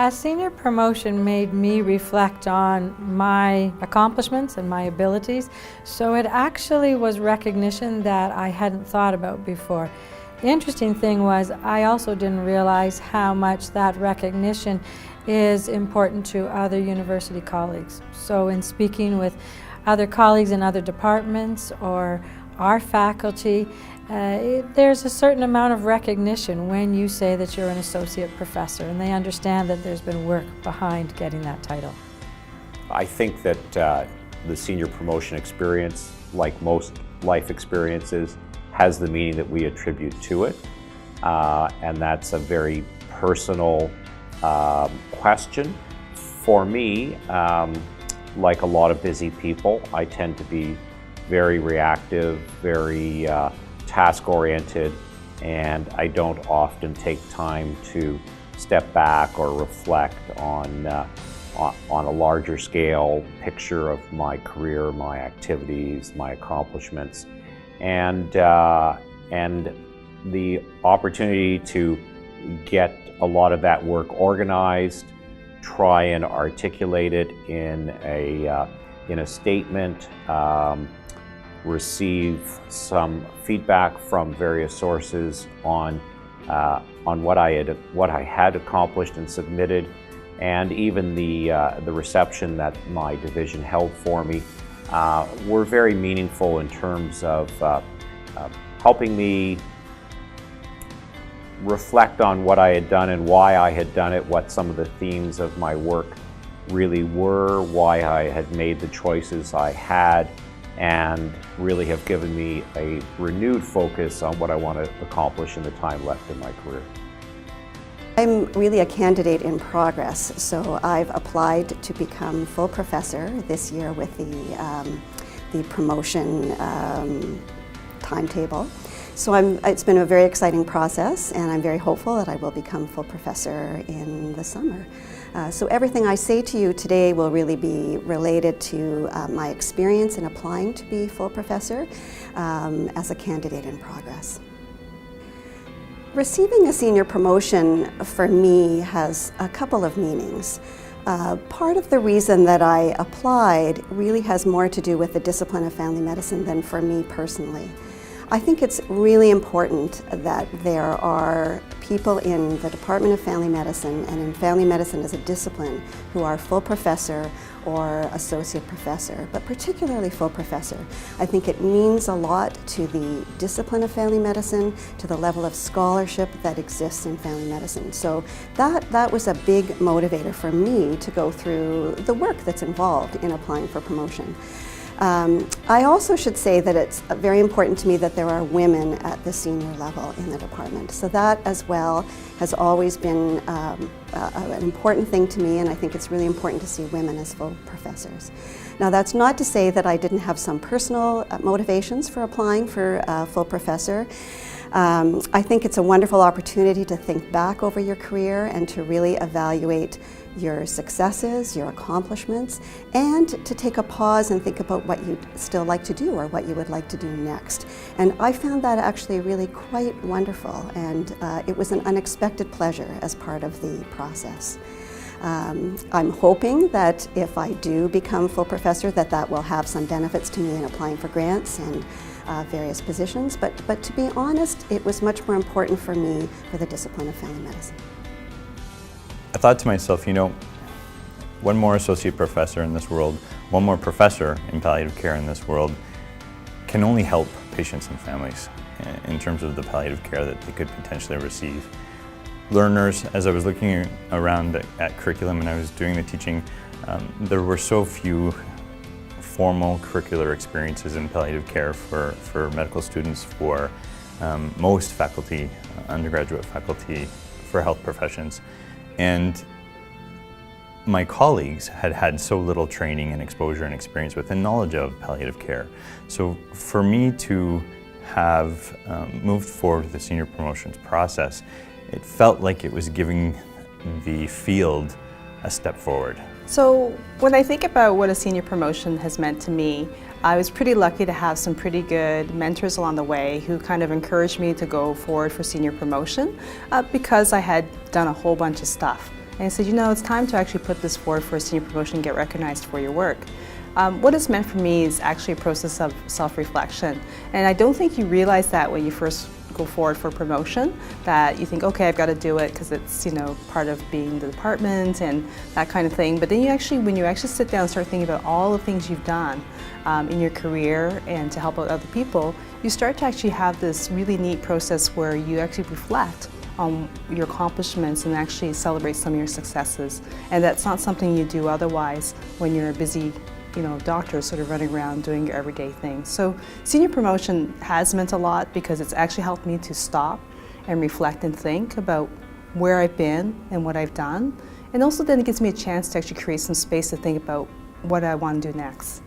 A senior promotion made me reflect on my accomplishments and my abilities, so it actually was recognition that I hadn't thought about before. The interesting thing was I also didn't realize how much that recognition is important to other university colleagues. So in speaking with other colleagues in other departments or our faculty, there's a certain amount of recognition when you say that you're an associate professor, and they understand that there's been work behind getting that title. I think that the senior promotion experience, like most life experiences, has the meaning that we attribute to it, and that's a very personal question. For me, like a lot of busy people, I tend to be very reactive, very task-oriented, and I don't often take time to step back or reflect on a larger scale picture of my career, my activities, my accomplishments, and the opportunity to get a lot of that work organized, try and articulate it in a statement, receive some feedback from various sources on what I had accomplished and submitted, and even the reception that my division held for me were very meaningful in terms of helping me reflect on what I had done and why I had done it, what some of the themes of my work really were, why I had made the choices I had, and really have given me a renewed focus on what I want to accomplish in the time left in my career. I'm really a candidate in progress, so I've applied to become full professor this year with the promotion timetable. So it's been a very exciting process, and I'm very hopeful that I will become full professor in the summer. So everything I say to you today will really be related to my experience in applying to be full professor as a candidate in progress. Receiving a senior promotion for me has a couple of meanings. Part of the reason that I applied really has more to do with the discipline of family medicine than for me personally. I think it's really important that there are people in the Department of Family Medicine and in family medicine as a discipline who are full professor or associate professor, but particularly full professor. I think it means a lot to the discipline of family medicine, to the level of scholarship that exists in family medicine. So that was a big motivator for me to go through the work that's involved in applying for promotion. I also should say that it's very important to me that there are women at the senior level in the department. So that as well has always been an important thing to me, and I think it's really important to see women as full professors. Now that's not to say that I didn't have some personal motivations for applying for full professor. I think it's a wonderful opportunity to think back over your career and to really evaluate your successes, your accomplishments, and to take a pause and think about what you'd still like to do or what you would like to do next. And I found that actually really quite wonderful, and it was an unexpected pleasure as part of the process. I'm hoping that if I do become full professor that will have some benefits to me in applying for grants and various positions, but to be honest, it was much more important for me for the discipline of family medicine. I thought to myself, one more associate professor in this world, one more professor in palliative care in this world can only help patients and families in terms of the palliative care that they could potentially receive. Learners, as I was looking around at curriculum and I was doing the teaching, there were so few formal curricular experiences in palliative care for medical students, for most faculty, undergraduate faculty, for health professions. And my colleagues had had so little training and exposure and experience with and knowledge of palliative care. So for me to have moved forward with the senior promotions process, it felt like it was giving the field a step forward. So when I think about what a senior promotion has meant to me, I was pretty lucky to have some pretty good mentors along the way who kind of encouraged me to go forward for senior promotion because I had done a whole bunch of stuff. and I said, you know, it's time to actually put this forward for a senior promotion and get recognized for your work. What it's meant for me is actually a process of self-reflection, and I don't think you realize that when you first go forward for promotion, that you think, okay, I've got to do it because it's, you know, part of being the department and that kind of thing. But then you actually, when you actually sit down and start thinking about all the things you've done in your career and to help out other people, you start to actually have this really neat process where you actually reflect on your accomplishments and actually celebrate some of your successes. And that's not something you do otherwise when you're a busy, you know, doctor sort of running around doing your everyday things. So senior promotion has meant a lot because it's actually helped me to stop and reflect and think about where I've been and what I've done. And also then it gives me a chance to actually create some space to think about what I want to do next.